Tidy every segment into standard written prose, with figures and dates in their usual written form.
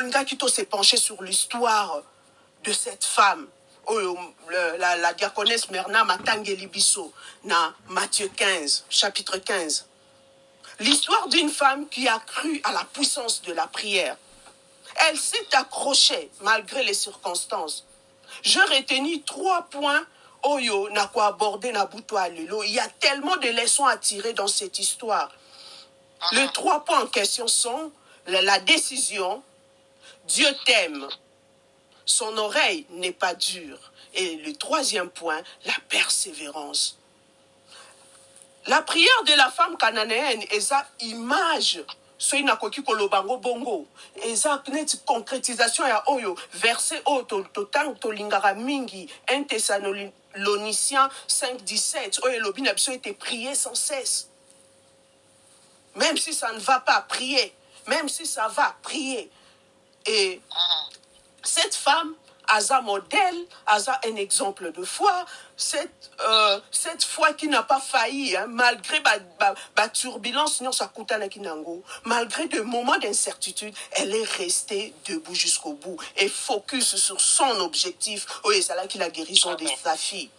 Tolinga Kito s'est penché sur l'histoire de cette femme. La diaconesse Merna Matangeli Bisso, dans Matthieu 15, chapitre 15. L'histoire d'une femme qui a cru à la puissance de la prière. Elle s'est accrochée malgré les circonstances. Je retenu 3 points. Oyo n'a quoi aborder na Boutoua Lelo. Il y a tellement de leçons à tirer dans cette histoire. Les 3 points en question sont la décision, Dieu t'aime, son oreille n'est pas dure. Et le 3e point, la persévérance. La prière de la femme cananéenne est une image. C'est une kolobango bongo. Eza une concrétisation ya oyo. Verset o totan tolingara mingi. 1 Thessaloniciens 5:17. Oyo lobi na biso été prié sans cesse. Même si ça ne va pas, prier. Même si ça va, prier. Et cette femme, Asa modèle, Asa un exemple de foi, cette foi qui n'a pas failli, hein, malgré la turbulence, malgré des moments d'incertitude, elle est restée debout jusqu'au bout et focus sur son objectif. Oui, c'est là qu'il a guérison de sa fille.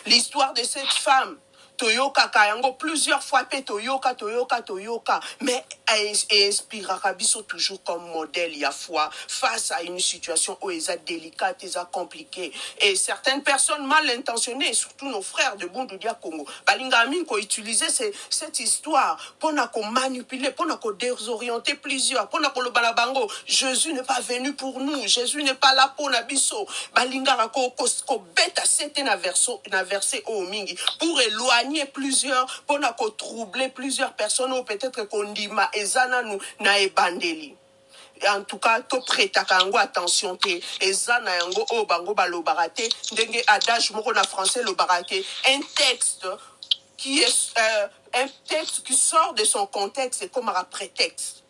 L'histoire de cette femme, Toyoka Kayango, plusieurs fois, Toyoka, mais elle inspirera biso toujours comme modèle, il y a foi, face à une situation où elle est délicate, elle est compliquée. Et certaines personnes mal intentionnées, surtout nos frères de Bundoudia Congo, Balingamin, qui utilisaient cette histoire pour manipuler, pour désorienter plusieurs, pour le balabango. Jésus n'est pas venu pour nous, Jésus n'est pas là pour Nabiso. Balingara ko beta c'était na verset au mingi pour éloigner plusieurs, pour troubler plusieurs personnes ou peut-être qu'on dit ma ezana nous na ebandeli. En tout cas, to prêta kango attention te ezana yango o bango balobarate ndenge adage moko na français lo barake un texte qui est un texte qui sort de son contexte comme un prétexte.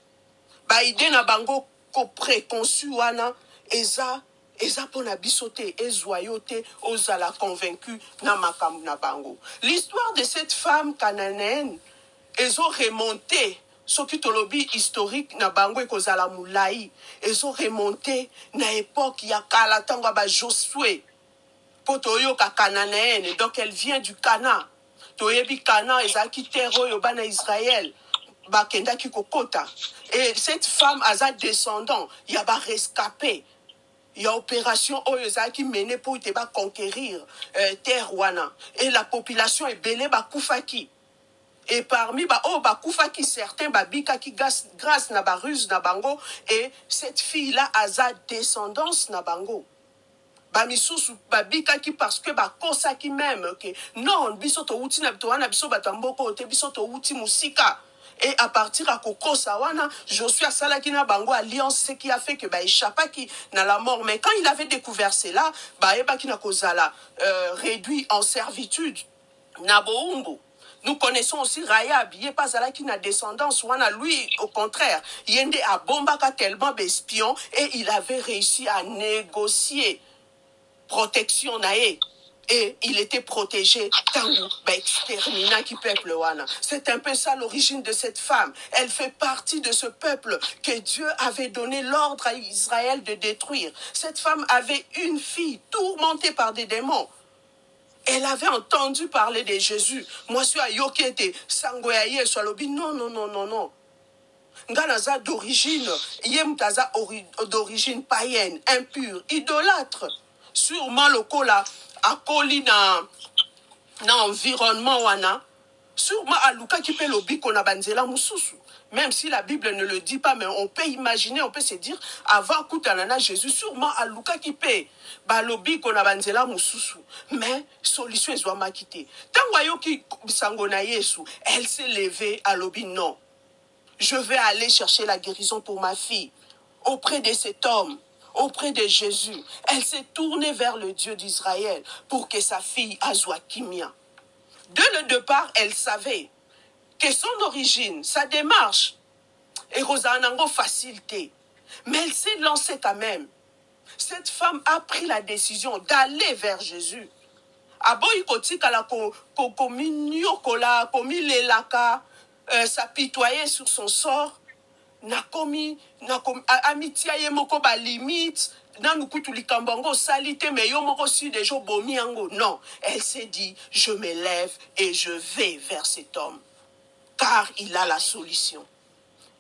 Ba idée na bango ko préconçu wana eza pona bisote ezoyote ozala convaincu na makambu na bango. L'histoire de cette femme cananéenne ezo remonté soki tolobi historique na bango ekozala mulai ezo remonté na époque ya kala tango ba Josué potoyo ka cananéenne, donc elle vient du Cana. Toyebi Cana ezaki terre oyo bana Israël bakenda ki kokota. Et cette femme a sa descendant, il y a ba rescapé. Il y a opération Oyoza qui menait pour te conquérir terre wana. Et la population est belée ba koufaki. Et parmi ba koufaki certains ba bika qui grâce na ba ruse na bango et cette fille là a sa descendance na bango. Ba misusu ba bika qui parce que ba kosa qui même que non biso to uti na wana biso batamboko te biso to uti musika. Et à partir à Koko Sawana, Josué Salakina Bango Alliance, ce qui a fait que échappa qui n'a la mort. Mais quand il avait découvert cela, Ebakina Kozala réduit en servitude. Naboumbo. Nous connaissons aussi Raya, Bié Pazala qui n'a descendance. Wana lui, au contraire, Yende a bombaka tellement d'espions et il avait réussi à négocier protection nae. Et il était protégé. Extermina qui peuple wana. C'est un peu ça l'origine de cette femme. Elle fait partie de ce peuple que Dieu avait donné l'ordre à Israël de détruire. Cette femme avait une fille tourmentée par des démons. Elle avait entendu parler de Jésus. Moi, je suis à Yokete, Sangoyaye, Swalobi. Non. Nganaza d'origine, Yemtaza d'origine païenne, impure, idolâtre. Sûrement le cola. Akoli na environnement wana sûrement aluka qui peut lobi kona banzela mususu, même si la Bible ne le dit pas, mais on peut imaginer, on peut se dire avant kutanana Jésus sûrement aluka qui peut balobi kona banzela mususu, mais solution ezwa makité tango ayoki bisango na Yesu, elle s'est levée à lobi non, je vais aller chercher la guérison pour ma fille auprès de cet homme. Auprès de Jésus, elle s'est tournée vers le Dieu d'Israël pour que sa fille Azouakimia. Dès le départ, elle savait que son origine, sa démarche, est Rosanango facilité. Mais elle s'est lancée quand même. Cette femme a pris la décision d'aller vers Jésus. S'apitoyer sur son sort. amitia ye moko ba limite nanu kutu likambo yango osali te mais yo moko si déjà obomi yango. Non, elle s'est dit je me lève et je vais vers cet homme car il a la solution.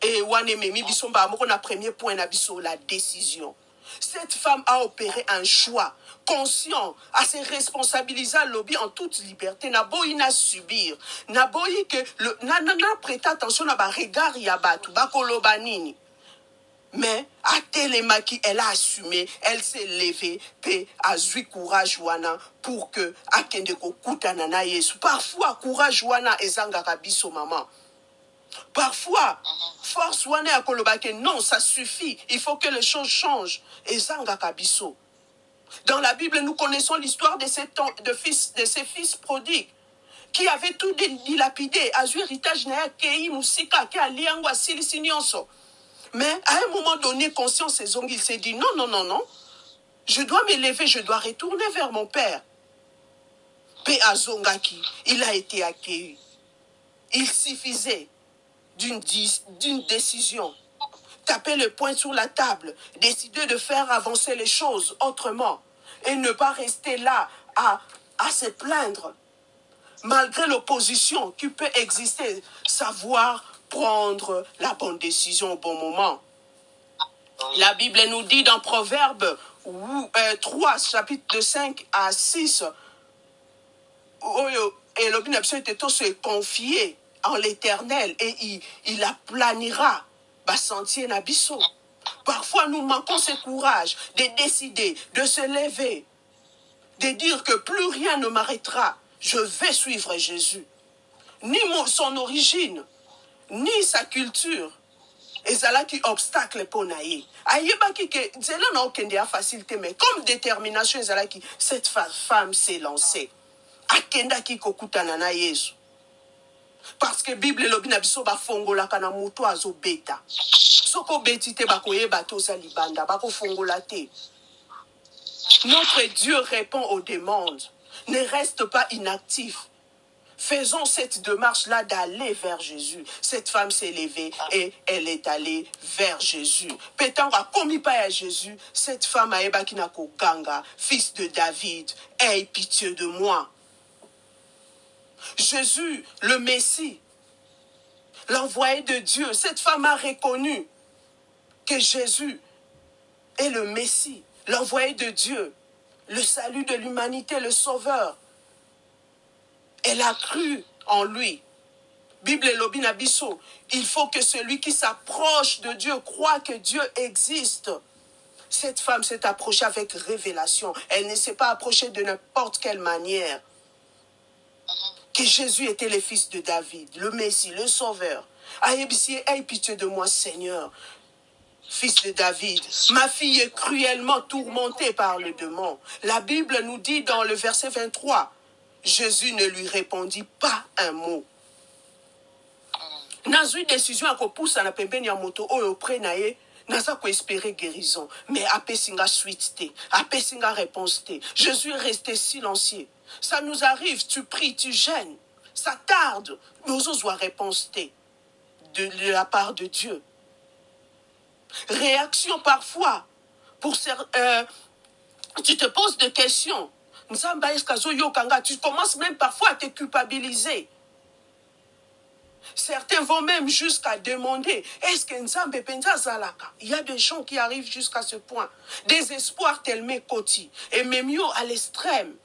Et wane memi biso mba moko na premier point na biso la décision. Cette femme a opéré un choix conscient, à se responsabiliser à lobby en toute liberté. N'a boyi na subir, n'a boyi que n'a prêté attention à ba regard yabatu, ba koloba nini. Mais à Télémaki, elle a assumé, elle s'est levée, pe a zui courage wana pour que akende ko kutana na Yesu. Parfois courage wana ezanga kabiso maman. Parfois, force wana ya kolobake, non, ça suffit. Il faut que les choses changent. Et zanga kabiso. Dans la Bible, nous connaissons l'histoire de ces fils prodigues qui avaient tout dilapidé. Azu héritage na ya kei musika ki aliango asilisi nyonso. Mais à un moment donné, conscience et zong, il s'est dit non, non, non, non. Je dois m'élever, je dois retourner vers mon père. Pe azongaki, il a été accueilli. Il suffisait d'une décision. Taper le poing sur la table, décider de faire avancer les choses autrement et ne pas rester là à se plaindre. Malgré l'opposition qui peut exister, savoir prendre la bonne décision au bon moment. La Bible nous dit dans Proverbe 3, chapitre de 5 à 6, et l'obinapso était tout se confier en l'Éternel et il aplanira bas sentier nabiso. Parfois nous manquons ce courage de décider, de se lever, de dire que plus rien ne m'arrêtera. Je vais suivre Jésus. Ni son origine, ni sa culture. Et ça qui obstacle pour naïe. Aïebaki que c'est là non qu'il y a facilité, mais comme détermination, c'est là qui cette femme s'est lancée. Akenda ki kokutana na Yesu. Parce que Bible lobi na biso ba fongola kana muto azo beta. Soko betite ba koyeba to za libanda ba ko fongola te. Notre Dieu répond aux demandes. Ne reste pas inactif. Faisons cette démarche-là d'aller vers Jésus. Cette femme s'est levée et elle est allée vers Jésus. Pétant a commis pas à Jésus, cette femme a ebakinako ganga, fils de David, aie pitié de moi. Jésus, le Messie, l'envoyé de Dieu, cette femme a reconnu que Jésus est le Messie, l'envoyé de Dieu, le salut de l'humanité, le Sauveur. Elle a cru en lui. Bible Lobina Bisso, il faut que celui qui s'approche de Dieu croit que Dieu existe. Cette femme s'est approchée avec révélation. Elle ne s'est pas approchée de n'importe quelle manière. Que Jésus était le fils de David, le Messie, le Sauveur. Aïe pitié de moi, Seigneur, fils de David. Ma fille est cruellement tourmentée par le démon. La Bible nous dit dans le verset 23, Jésus ne lui répondit pas un mot. Dans une décision à pousse à la pembeni ya moto oyo prenaye, naza ko espérer guérison, mais apesinga suite te, apesinga réponse te. Jésus est resté silencieux. Ça nous arrive, tu pries, tu gênes, ça tarde, mais nous avons réponse te de la part de Dieu. Réaction parfois, tu te poses des questions. Tu commences même parfois à te culpabiliser. Certains vont même jusqu'à demander, est-ce que Nzambe penza zalaka? Il y a des gens qui arrivent jusqu'à ce point. Des espoirs tellement cotis. Et même yo à l'extrême.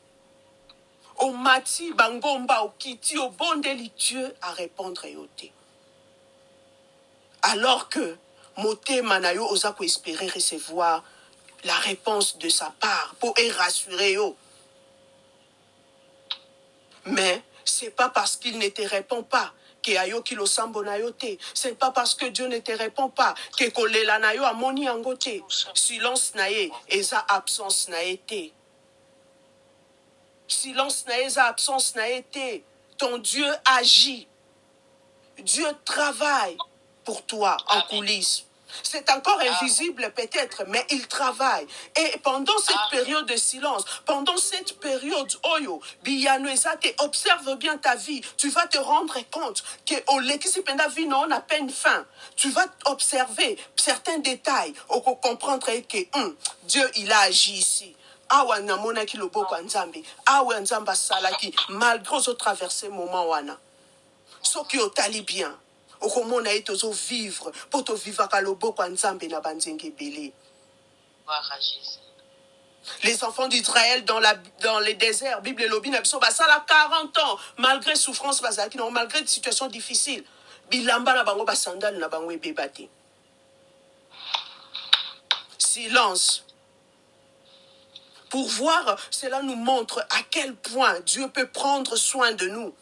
Au mati, bangomba, au kiti, au bondeli, Dieu à répondre et ôter. Alors que moté manayo osako espérer recevoir la réponse de sa part pour rassurer yo. Mais c'est pas parce qu'il ne te répond pas que ayoki lo sambo na yo te. C'est pas parce que Dieu ne te répond pas que kolela na yo amoni yango te. Silence na ye eza absence na ye te. Silence na eza absence na ye te. Ton Dieu agit. Dieu travaille pour toi en coulisses. C'est encore invisible peut-être, mais il travaille. Et pendant cette période de silence, pendant cette période, Oyo, Biyanoezate, observe bien ta vie. Tu vas te rendre compte que au lekisi penda vie non à peine fin. Tu vas observer certains détails, pour comprendre que Dieu il a agi ici. Awa namonaki loboko ya Nzambe, awa Nzambe asalaki malgré aux traversé moment wana. Soki otali bien. Okomona ete ozo vivre po to vivaka loboko ya Nzambe na banzenge ebele. Les enfants d'Israël dans les déserts, Bible elobi na biso basala 40 ans malgré souffrance bazalaki non malgré des situations difficiles. Bilamba na bango basandale na bango ebeba te. Silence. Pour voir, cela nous montre à quel point Dieu peut prendre soin de nous.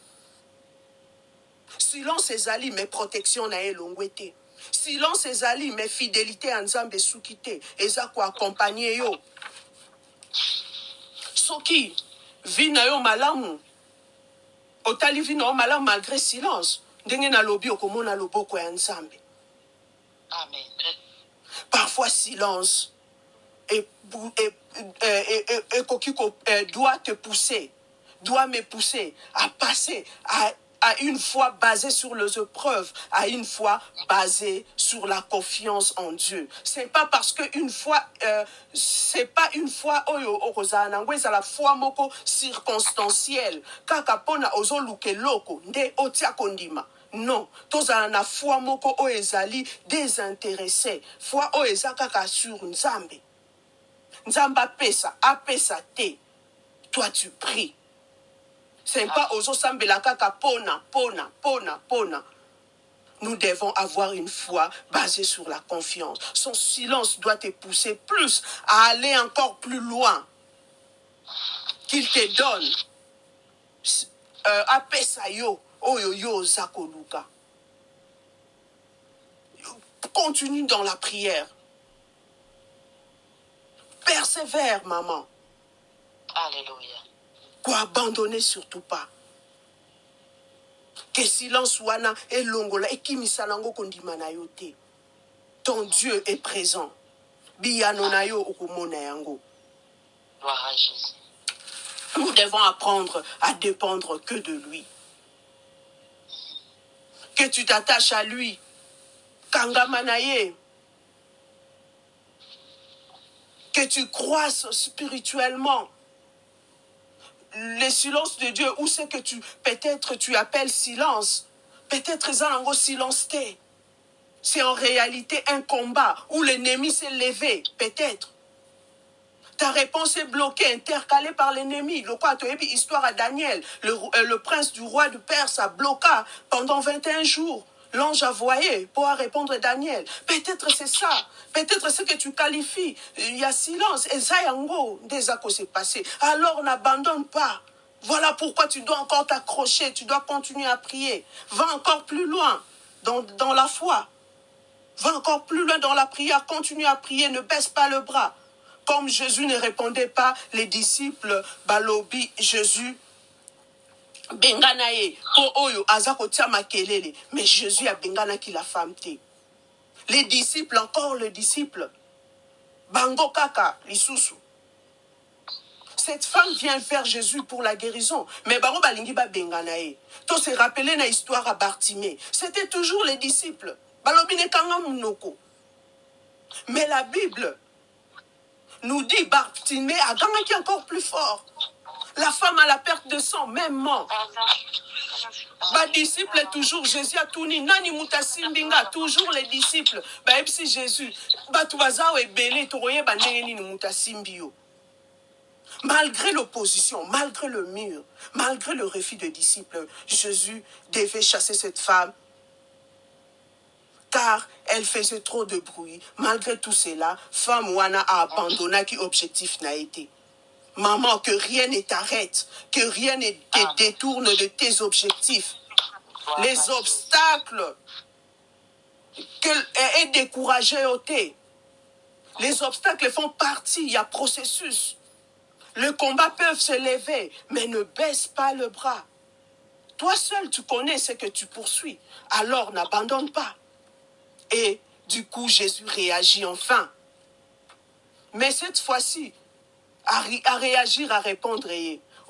Silence ezali mais protection na elongwete. Silence ezali mais fidélité à Nzambe soukite. Eza ko accompagner yo. Soki vina yo malamu. Otali vina yo malamu malgré silence. Ndenge na lobi okomona loboko ya Nzambe. Amen. Parfois silence doit te pousser, doit me pousser à passer à une foi basée sur les épreuves, à une foi basée sur la confiance en Dieu. C'est pas parce que c'est pas une foi la foi moko circonstancielle. Kaka pona ozo luke loko nde otia kondima. Non, tozala na foi moko o ezali désintéressé. Foi o ezakaka sur Nzambe. Nzambe apesa te. Toi tu pries. C'est pas ozo sambela kaka pona. Nous devons avoir une foi basée sur la confiance. Son silence doit te pousser plus à aller encore plus loin. Qu'il te donne. Apesa yo. Oyo zakoluka. Continue dans la prière. Persévère, maman. Alléluia. Quoi abandonner surtout pas. Que silence wana et longola et kimisalango kondima na yo te. Ton Dieu est présent. Biyano na yo okomona yango. Gloire à Jésus. Nous devons apprendre à dépendre que de lui. Que tu t'attaches à lui. Kangamanaye. Que tu croisses spirituellement. Le silence de Dieu, ou ce que peut-être tu appelles silence, peut-être Zanango silence t'es. C'est en réalité un combat où l'ennemi s'est levé, peut-être. Ta réponse est bloquée, intercalée par l'ennemi. Le quoi, tu as vu histoire à Daniel, le prince du roi de Perse a bloqué pendant 21 jours. L'ange a voyé pour répondre à Daniel. Peut-être c'est ça. Peut-être c'est que tu qualifies. Il y a silence. Et ça, yango, déjà que c'est passé. Alors n'abandonne pas. Voilà pourquoi tu dois encore t'accrocher. Tu dois continuer à prier. Va encore plus loin dans la foi. Va encore plus loin dans la prière. Continue à prier. Ne baisse pas le bras. Comme Jésus ne répondait pas, les disciples, balobi, Jésus, benganaye, ko oyo, azako tia makelele. Mais Jésus a bengana ki la femme te. Les disciples, encore le disciple, bango kaka, lisusu. Cette femme vient vers Jésus pour la guérison. Mais bango balingi ba benganaye. To se rappeler na histoire à Bartimée. C'était toujours les disciples. Balobi ne kanga munoko. Mais la Bible nous dit Bartimée a gagné qui est encore plus fort. La femme à la perte de sang, même mort. Ma disciple est toujours Jésus a tout ni nani mutasimbinga toujours les disciples. Bah si Jésus, bah tu vas et belé toroye bandeni ni mutasimbio. Malgré l'opposition, malgré le mur, malgré le refus des disciples, Jésus devait chasser cette femme. Car elle faisait trop de bruit. Malgré tout cela, femme wana a abandonné qui objectif n'a été. Maman, que rien ne t'arrête, que rien ne te détourne de tes objectifs. Les obstacles est découragé au thé. Les obstacles font partie, il y a processus. Le combat peut se lever, mais ne baisse pas le bras. Toi seul, tu connais ce que tu poursuis. Alors n'abandonne pas. Et Du coup, Jésus réagit enfin. Mais cette fois-ci, à réagir, à répondre.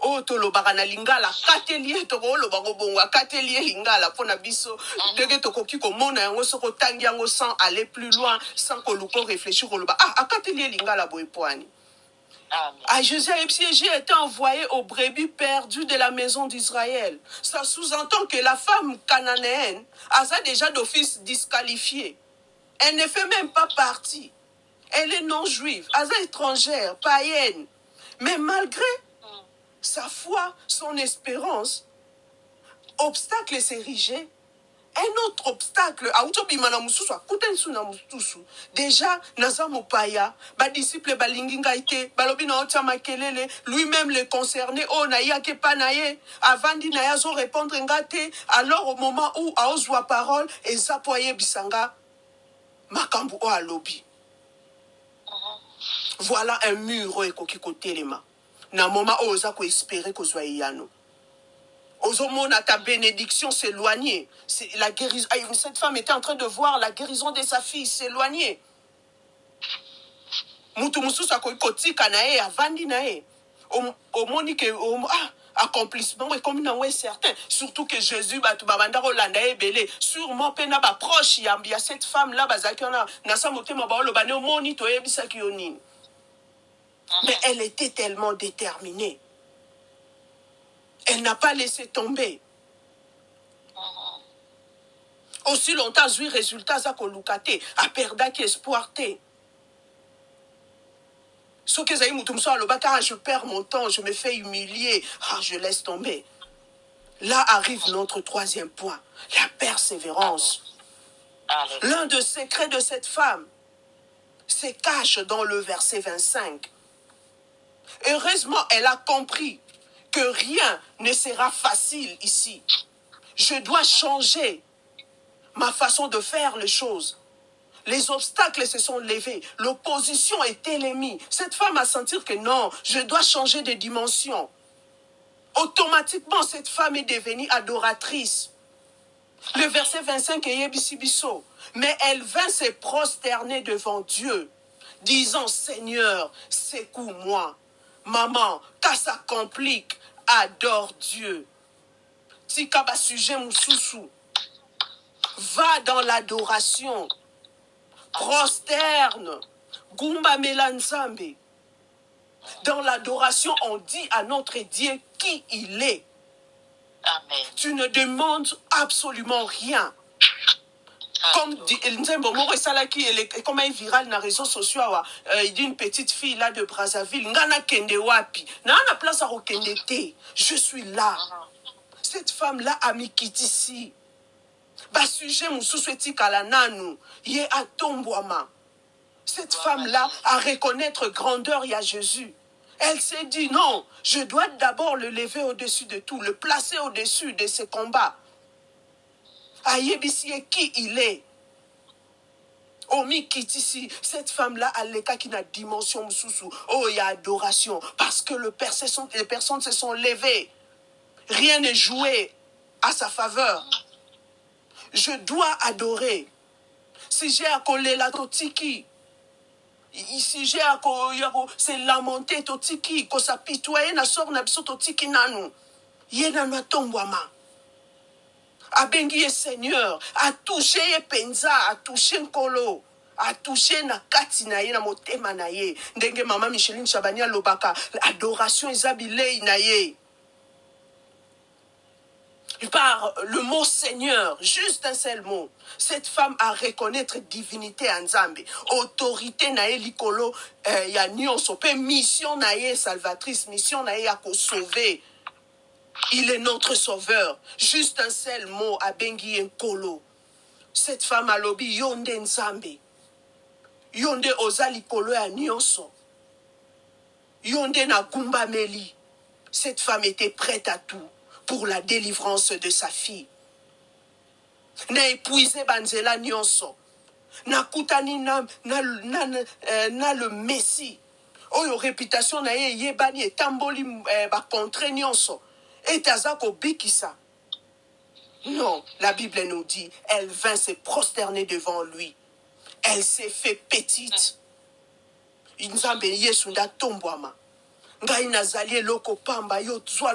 Oh, tolobaka na lingala, katelier toko lobako bonga, katelier lingala, pona biso, dege toko kiko mona yango soko tangi yango sans aller plus loin, sans koluko réfléchir au loba. Ah, katelier lingala boepoani. Ah, Jésus a été envoyé aux brebis perdues de la maison d'Israël. Ça sous-entend que la femme cananéenne a déjà d'office disqualifiée. Elle ne fait même pas partie. Elle est non-juive, elle est étrangère, païenne. Mais malgré sa foi, son espérance, obstacle s'érigeait. Un autre obstacle, déjà, Naza Mopaya, disciple Balingingaite, Balobina Otamakelele, lui-même le concerné, oh, Naya Kepanaye, avant d'Inayazo répondre ngate, alors au moment où Aozwa parole, et Zapoye Bisanga, Makambu O Alobi. Voilà un mur qui côté les mains. Na moment où osa ko espérer que soit yano. Ozomona ta bénédiction s'éloigner. C'est la guérison. Cette femme était en train de voir la guérison de sa fille s'éloigner. Mutu mususa ko kotika na e avandi na e. Au monique accomplissement et comme non certain, surtout que Jésus ba tu babanda rolanda e belé sûrement pena ba proche ya cette femme là bazaki na sa motema ba lo bane o moni to yebisa ki onini. Mais elle était tellement déterminée. Elle n'a pas laissé tomber. Aussi longtemps, j'ai eu résultat ça qu'on lucate, à perdre qui espoirté. Ce que j'ai je perds mon temps, je me fais humilier, je laisse tomber. Là arrive notre troisième point, la persévérance. L'un des secrets de cette femme se cache dans le verset 25. Heureusement, elle a compris que rien ne sera facile ici. Je dois changer ma façon de faire les choses. Les obstacles se sont levés. L'opposition est ennemie. Cette femme a senti que non, je dois changer de dimension. Automatiquement, cette femme est devenue adoratrice. Le verset 25 est Yebisibiso. Mais elle vint se prosterner devant Dieu, disant, Seigneur, secoue-moi. Maman, quand ça complique, adore Dieu. Tikaba sujet moussousou. Va dans l'adoration. Prosterne. Gumba melanzambe. Dans l'adoration, on dit à notre Dieu qui il est. Amen. Tu ne demandes absolument rien. Comme dit Nzembo Moro Salaki, comme un viral dans les réseaux sociaux, il dit une petite fille là de Brazzaville, Ngana Kende Wapi, Nana place à Rokendete, je suis là. Cette femme là a mis ici. Bas sujet Moussoueti Kalananu, Yé a Tombouama. Cette femme là a reconnaître grandeur, il y a Jésus. Elle s'est dit non, je dois d'abord le lever au-dessus de tout, le placer au-dessus de ses combats. Ayebisi qui il est. Omi Kitisi, cette femme-là, elle est qui n'a dimension moussou. Oh, il y a adoration. Parce que les personnes se sont levées. Rien n'est joué à sa faveur. Je dois adorer. Si j'ai à coller la totiki, si j'ai à c'est lamenter totiki, ko sa pitoyer na sort na biso totiki nanu. Yena na tombwama. Abengi Seigneur, a touché Penza, a touché Nkolo, a touché na kati na ye na motema na ye. Ndenge maman Micheline Chabania Lobaka, adoration Isabile na ye. Par le mot Seigneur, juste un seul mot, cette femme a reconnaître divinité en Nzambe, autorité na ye likolo, ya nyonso pe mission na ye salvatrice, mission na ye ya ko sauver. Il est notre sauveur. Juste un seul mot, Abengi Nkolo. Cette femme a lobi Yonde Nzambe. Yonde Ozali Kolo ya Nyonso. Yonde na Gumba Meli. Cette femme était prête à tout pour la délivrance de sa fille. Na épuisé Banzela Nyonso. Na kutani na le Messie. Oyo réputation na ye yebani et tamboli ba contre Nyonso. Et Tazako Bikisa. Non, la Bible nous dit, elle vint se prosterner devant lui. elle s'est fait petite. Nzambe Yesu nda tombwama. Ngai nazali eloko pamba yo zwa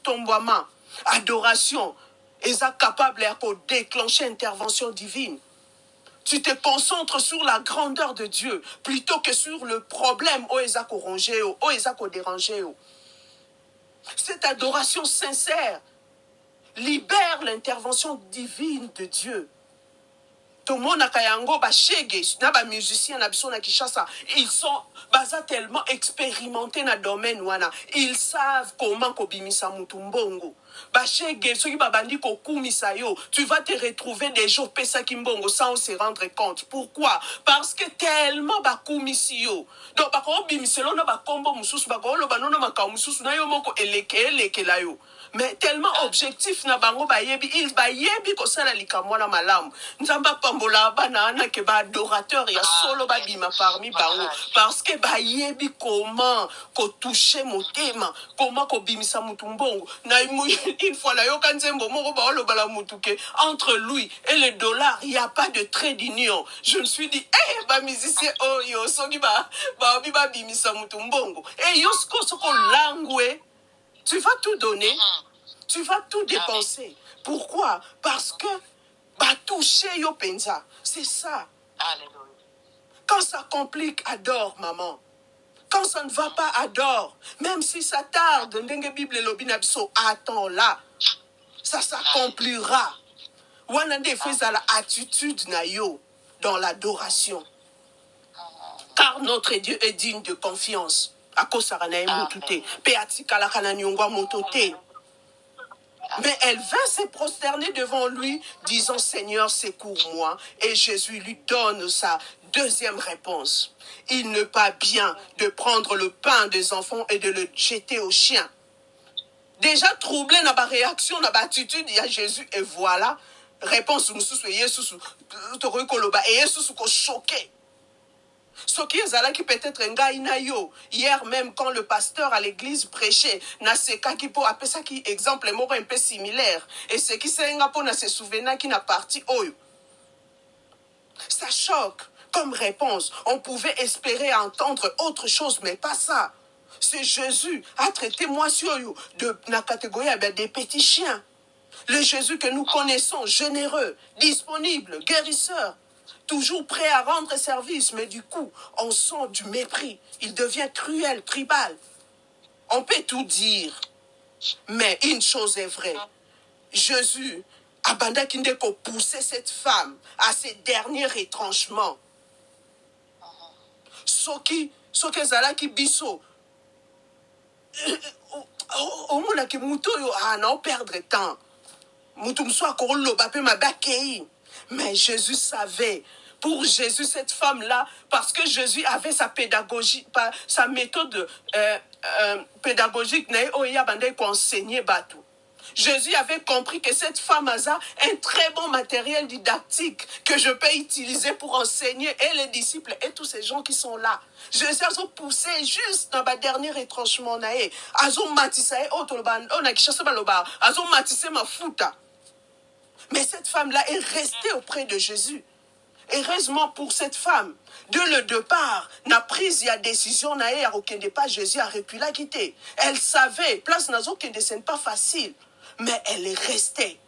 tombwama. Adoration. Eza capable à déclencher intervention divine. Tu te concentres sur la grandeur de Dieu plutôt que sur le problème où eza ko ronger, où eza ko déranger. Cette adoration sincère libère l'intervention divine de Dieu. Tomona kayango ba shege na ba musiciens na biso na Kinshasa, ils sont tellement expérimentés na domaine wana, ils savent comment kobimisa mutu mbongo. Ba shege soki ba bandi ko kumisa yo, tu vas te retrouver des jours pesa kimbongo sans se rendre compte. Pourquoi? Parce que tellement ba kumisi yo. Donc ba ko bimiselo na ba kombo mususu ba ko lo ba nono maka mususu na yo moko eleke la yo. Mais tellement objectif na bango bayebi, il bayebi ko sala likamwana malamu. Nzamba pambola bana na ke ba adorateur ya solo ba bima parmi bango parce que bayebi comment ko toucher motema, comment ko bimisa mutu mbongo. Na une fois la yo kanzembo moko ba lo bala mutu ke entre lui et le dollar, il y a pas de trait d'union. Je me suis dit ba musicien oh yo soki ba bimisa mutu mbongo. Et yo soko langwe. Tu vas tout donner, tu vas tout dépenser. Pourquoi? Parce que toucher yo penza, c'est ça. Alléluia. Quand ça complique, adore maman. Quand ça ne va pas, adore. Même si ça tarde, ndenge Bible lobinabiso, attends là. Ça s'accomplira. Wanande fait la attitude na yo dans l'adoration. Car notre Dieu est digne de confiance. Mais elle vint se prosterner devant lui, disant, Seigneur, secours-moi. Et Jésus lui donne sa deuxième réponse. Il n'est pas bien de prendre le pain des enfants et de le jeter aux chiens. Déjà troublé dans ma réaction, dans ma attitude, il y a Jésus, et voilà, réponse, et Jésus choqué. Ce qui est qui peut-être hier même quand le pasteur à l'église prêchait, na seka qui peut appeler ça qui exemple un peu similaire. Et ce qui s'est pour na se souvenir qui n'a parti oyo. Ça choque comme réponse. On pouvait espérer entendre autre chose, mais pas ça. C'est Jésus a traité moi sur de la catégorie des petits chiens. Le Jésus que nous connaissons, généreux, disponible, guérisseur. Toujours prêt à rendre service, mais du coup, on sent du mépris. Il devient cruel, tribal. On peut tout dire, mais une chose est vraie. Jésus, Abanda Kindeko poussait cette femme à ses derniers retranchements. Soki Zalaki Bisso, au monde qui mouto yo non perdre temps. Moutum soit korolo bape ma bakei. Mais Jésus savait. Pour Jésus, cette femme-là, parce que Jésus avait sa pédagogie, sa méthode pédagogique, Jésus avait compris que cette femme a un très bon matériel didactique que je peux utiliser pour enseigner et les disciples et tous ces gens qui sont là. Jésus a poussé juste dans ma dernier retranchement. Mais cette femme-là est restée auprès de Jésus. Heureusement pour cette femme, de le départ, n'a prise la décision à aucun pas Jésus a pu la quitter. Elle savait, place n'a aucun dessin pas facile, mais elle est restée.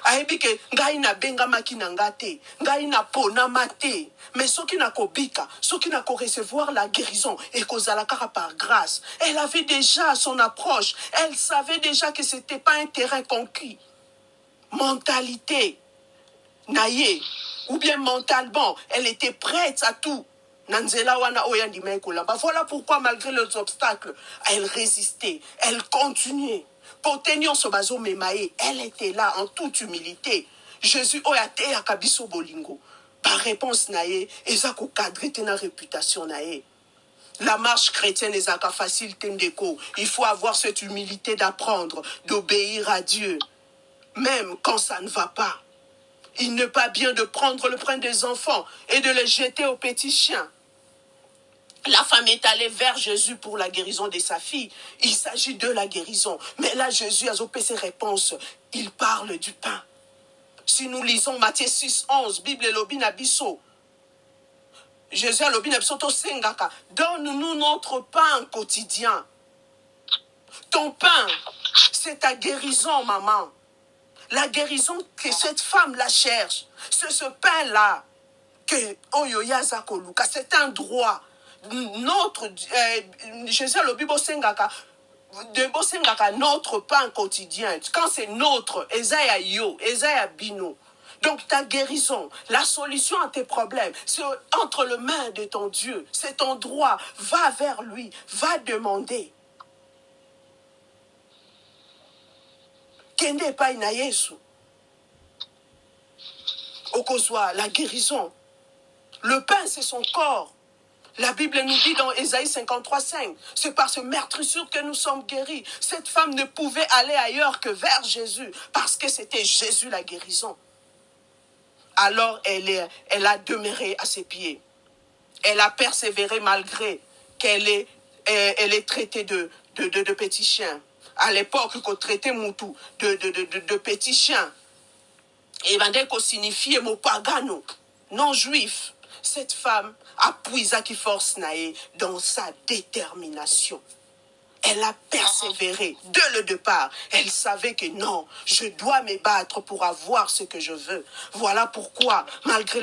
Aebike ngai na benga makina ngate, ngai na pona mate, mais ceux qui n'a kobika, ceux qui n'a ko recevoir la guérison et kozalaka par grâce. Elle avait déjà son approche, elle savait déjà que c'était pas un terrain conquis. Mentalité naïe ou bien mentalement elle était prête à tout. Voilà pourquoi malgré les obstacles elle résistait, elle continuait. Elle était là en toute humilité. Jésus oyate akabiso bolingo par réponse naïe ezako cadrer na réputation naïe. La marche chrétienne est facile tendeko. Il faut avoir cette humilité d'apprendre, d'obéir à Dieu même quand ça ne va pas. Il n'est pas bien de prendre le pain des enfants et de les jeter aux petits chiens. La femme est allée vers Jésus pour la guérison de sa fille. Il s'agit de la guérison. Mais là, Jésus a opéré ses réponses. Il parle du pain. Si nous lisons Matthieu 6, 11, Bible lobi na biso, Jésus a lobi na biso to sengaka, donne-nous notre pain quotidien. Ton pain, c'est ta guérison, maman. La guérison que cette femme la cherche, c'est ce pain-là que Oyoyaza Koluka, c'est un droit. Notre Jésus a lobi bosengaka, de bosengaka notre pain quotidien. Quand c'est notre, Esaïa yo, Esaïa bino. Donc ta guérison, la solution à tes problèmes, c'est entre les mains de ton Dieu. C'est ton droit. Va vers lui, va demander. Kende pa ina Yesu. Okozwa, la guérison. Le pain, c'est son corps. La Bible nous dit dans Ésaïe 53, 5, c'est par ce meurtrissure que nous sommes guéris. Cette femme ne pouvait aller ailleurs que vers Jésus, parce que c'était Jésus la guérison. Alors elle a demeuré à ses pieds. Elle a persévéré malgré qu'elle est traitée de petits chiens. À l'époque, qu'on traitait Moutou de petits chiens. Et Vandeko signifiait mot pagano, non juif. Cette femme a puisé qui force naé dans sa détermination. Elle a persévéré dès le départ. Elle savait que non, je dois me battre pour avoir ce que je veux. Voilà pourquoi, malgré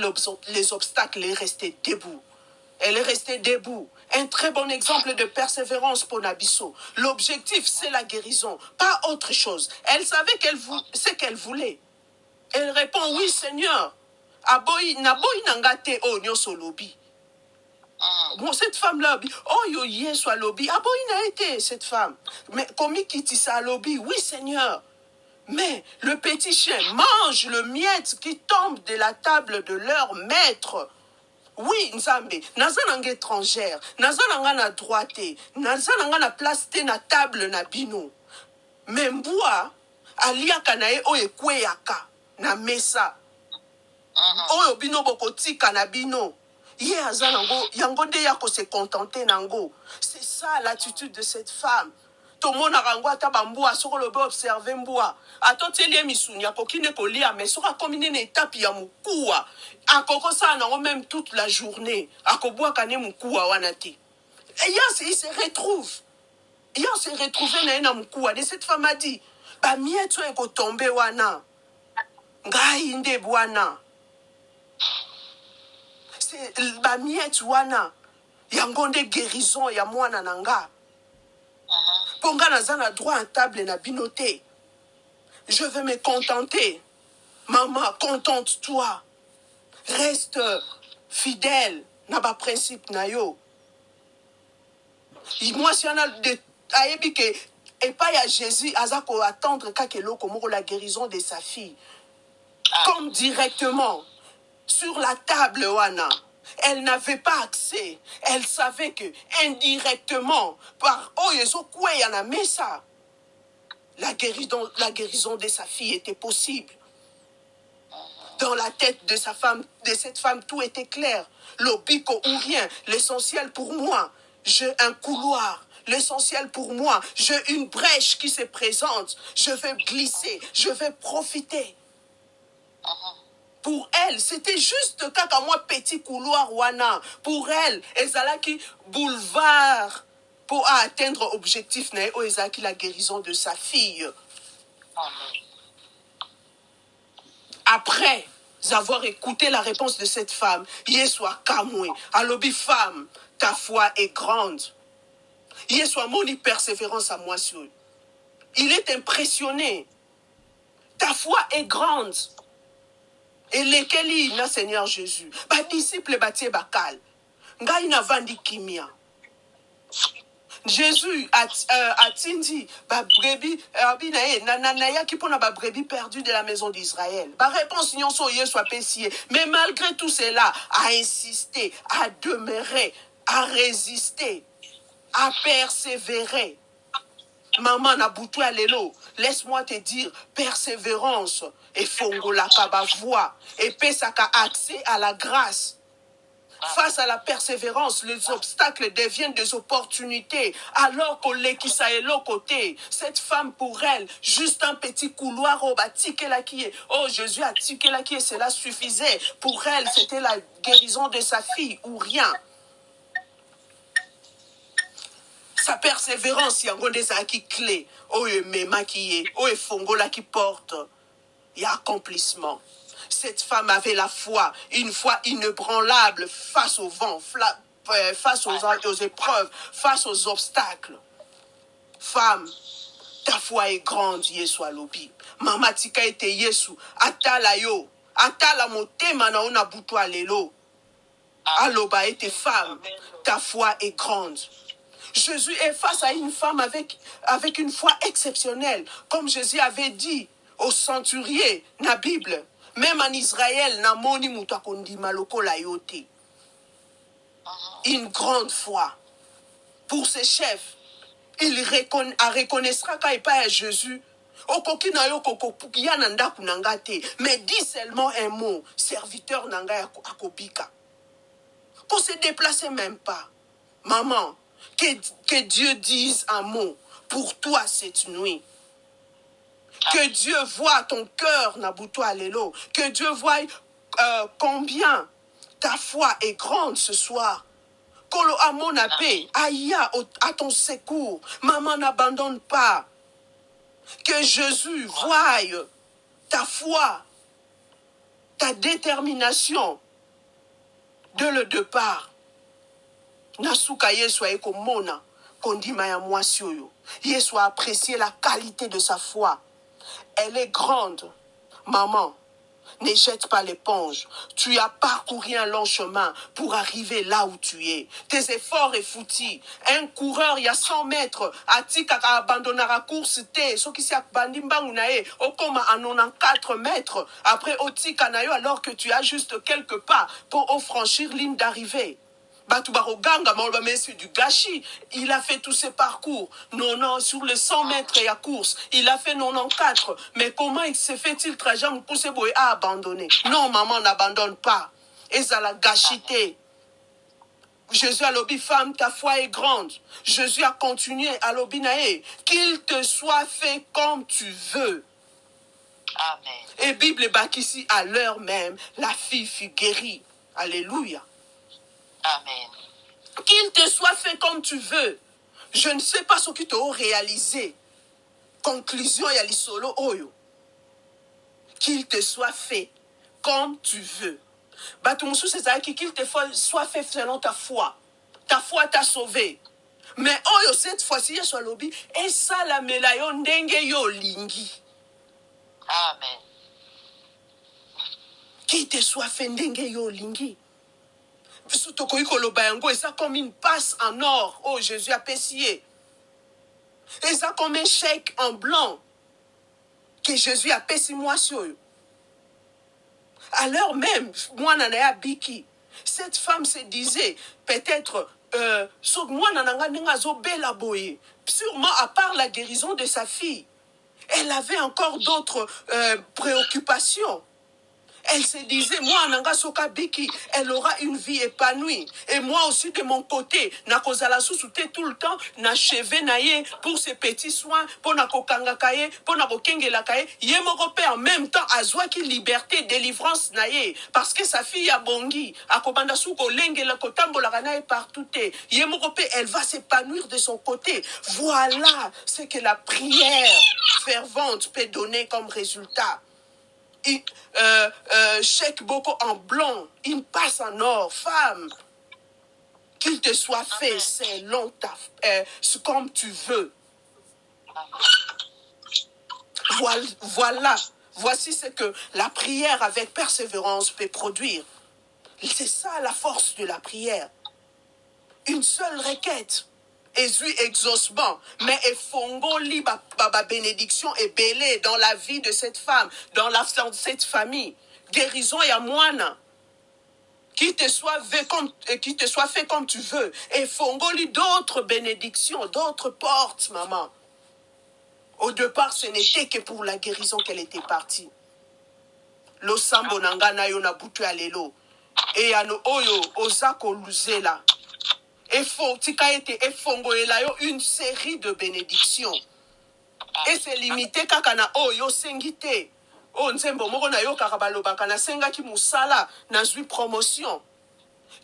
les obstacles, elle est restée debout. Elle est restée debout. Un très bon exemple de persévérance pour Nabiso. L'objectif, c'est la guérison, pas autre chose. Elle savait ce qu'elle voulait. Elle répond, oui Seigneur. Aboyi nangate o nyoso lobi. Bon, cette femme-là, oh yo yeso lobi. Aboyi n'a été cette femme. Mais comme qui sa lobi, oui Seigneur. Mais le petit chien mange le miette qui tombe de la table de leur maître. Oui, Nzambe, naza nanga étrangère, naza nanga na droite, naza nanga na place te na table na bino. Mais mboa, aliaka na e o ekweyaka na mesa. Oyo bino bokotika na bino. Ye aza nango, yango de yako se contenter nango. C'est ça l'attitude de cette femme. Tout le monde a rendu à Tabamboua, sur le bord observer Mboua. A tout les missouni, a kokine kolia, mais sur a combiné une étape ya moukoua. A koko ça n'a même toute la journée. A koboua kane moukoua wanati. Et il se retrouve. Il se retrouvé na moukoua. Et cette femme a dit, bah mieto eko tombe wana. Ngai inde wana. C'est bah mieto wana. Yangonde guérison ya mwana nanga. Ponga nazana droit à table na binoté. Je vais me contenter. Maman, contente-toi. Reste fidèle na ba principe na yo. Moi si on a de ayebi que et pas ya Jésus azako attendre kakelo komoko la guérison de sa fille. Comme directement sur la table wana. Elle n'avait pas accès. Elle savait que indirectement, par la guérison de sa fille était possible. Dans la tête de cette femme, tout était clair. L'obico ou rien. L'essentiel pour moi, j'ai un couloir. L'essentiel pour moi, j'ai une brèche qui se présente. Je vais glisser, je vais profiter. Pour elle, c'était juste kaka moi petit couloir wana. Pour elle, ezalaki boulevard pour atteindre objectif na o ezalaki la guérison de sa fille. Après avoir écouté la réponse de cette femme, Yeswa kamwe, alobi femme, ta foi est grande. Yeswa moni persévérance à moi sur. Il est impressionné. Ta foi est grande. Et lesquels na Seigneur Jésus. Ba disciple batie bakal. Ngai na vandi kimia. Jésus a tindi ba brebis na ki pona ba brebis perdu de la maison d'Israël. Ba réponse nyonso Yesu apesié. Mais malgré tout cela, a insisté, a demeuré, a résisté, a persévéré. Maman na boutou alelo, laisse-moi te dire, persévérance et fongola kaba voix et pesaka accès à la grâce. Face à la persévérance, les obstacles deviennent des opportunités. Alors qu'on l'équissa et l'autre côté, cette femme pour elle, juste un petit couloir au batikelaki. Oh, Jésus a tikelaki, cela suffisait. Pour elle, c'était la guérison de sa fille ou rien. Sa persévérance, il y a des acquis clés. Oh, mema qui est, oh, fongola qui porte. Il y a accomplissement. Cette femme avait la foi, une foi inébranlable face au vent, face aux épreuves, face aux obstacles. Femme, ta foi est grande, Yesu alobi. Mama tika ete Yesu, atala yo, atala motema na ona butu alelo. Aloba ete femme, ta foi est grande. Jésus est face à une femme avec une foi exceptionnelle. Comme Jésus avait dit au centurier, na Bible, même en Israël, na moni mutakondi maloko la yote. Une grande foi. Pour ses chefs, il reconnaîtra qu'il pas à Jésus. Mais dis seulement un mot, serviteur nanga akobika. Qu'on se déplace même pas. Maman, que Dieu dise un mot pour toi cette nuit. Que Dieu voie ton cœur, Nabuto Alelo. Que Dieu voie combien ta foi est grande ce soir. Kolo amonape, aïa à ton secours. Maman, n'abandonne pas. Que Jésus voie ta foi, ta détermination de le départ. Nasuka Yesu aeko mona kondima ya mwasi oyo. Yesu a apprécié la qualité de sa foi. Elle est grande. Maman, ne jette pas l'éponge. Tu as parcouru un long chemin pour arriver là où tu es. Tes efforts est foutis. Un coureur, il y a 100 mètres. Atika ka abandonner la course te. So qui s'y abandonné mbangunae. Okoma à 94 mètres. Après otika nayo alors que tu as juste quelques pas pour franchir ligne d'arrivée. Batubaroganga, c'est du gâchis. Il a fait tous ses parcours. Non, sur les 100 mètres et à course. Il a fait 94. Mais comment il s'est fait-il trajet Mkouseboé a abandonné? Non, maman, n'abandonne pas. Et ça l'a gâchité. Jésus a l'obi, femme, ta foi est grande. Jésus a continué à l'obinae. Qu'il te soit fait comme tu veux. Amen. Et Bible Bakissi, à l'heure même, la fille fut guérie. Alléluia. Amen. Qu'il te soit fait comme tu veux. Je ne sais pas ce que tu as réalisé. Conclusion, il y a l'isolo oyo. Qu'il te soit fait comme tu veux. Batumoussou, c'est ça, qu'il te soit fait selon ta foi. Ta foi t'a sauvé. Mais oyo, cette fois-ci, il y a lobby. Et ça, la melayo ndenge yo lingi. Amen. Qu'il te soit fait ndenge yo lingi. Et ça comme une passe en or. Oh, Jésus a pessié. Et ça comme un chèque en blanc. Que Jésus a pessé moi sur eux. Alors même, moi, Nanaya Biki, cette femme se disait, peut-être, sûrement à part la guérison de sa fille, elle avait encore d'autres préoccupations. Elle se disait, moi, Nanga Soka Biki, elle aura une vie épanouie. Et moi aussi, de mon côté, Nakozala Sousouté tout le temps, Nachevé Naye, pour ses petits soins, pour Nakokanga Kaye, pour Nakokengela Kaye, Yemorope en même temps, Azwa qui liberté, délivrance Naye, parce que sa fille a bongi, Akobanda Souko, Lengela Kotambo Laranaye partout, Yemorope, elle va s'épanouir de son côté. Voilà ce que la prière fervente peut donner comme résultat. Chèque beaucoup en blanc, une passe en or, femme, qu'il te soit fait selon comme tu veux. Voilà, voici ce que la prière avec persévérance peut produire. C'est ça la force de la prière. Une seule requête. Jésus exaucement, mais Efongo li ba bénédiction et belé dans la vie de cette femme, dans la de cette famille. Guérison et à moine. Qui te soit fait comme tu veux. Et Fongo li d'autres bénédictions, d'autres portes, maman. Au départ, ce n'était que pour la guérison qu'elle était partie. Lo sambo nanga na yo na butu alelo. Et ano oyo ozako luzela. Tika ete efongoela yo une série de bénédictions. Et c'est limité kakana oyo sengite. O nzembo moko na yo karabalobaka na senga ki musala na zui promotion.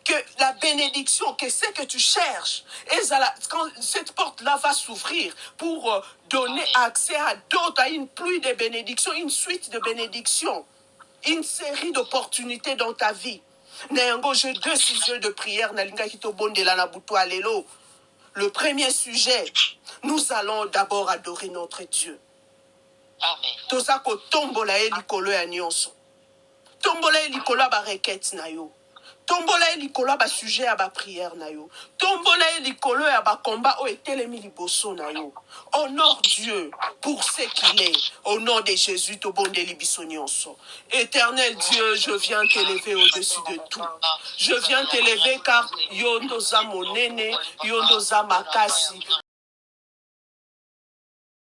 Que la bénédiction, que c'est que tu cherches, et quand cette porte-là va s'ouvrir pour donner accès à d'autres, à une pluie de bénédictions, une suite de bénédictions, une série d'opportunités dans ta vie. J'ai 2 sujets de prière. Le premier sujet, nous allons d'abord adorer notre Dieu. Tozako tombola elikolo ya nyonso. Tombola elikolo ba requête na yo. Tombola elikolo ba sujet ya ba prière na yo. Tombola elikolo ya ba combat o etelemi liboso na yo. Honore Dieu pour ce qu'il est. Au nom de Jésus, to bondeli biso nyonso. Éternel Dieu, je viens t'élever au-dessus de tout. Je viens t'élever car yondo za monene, yondo za makasi.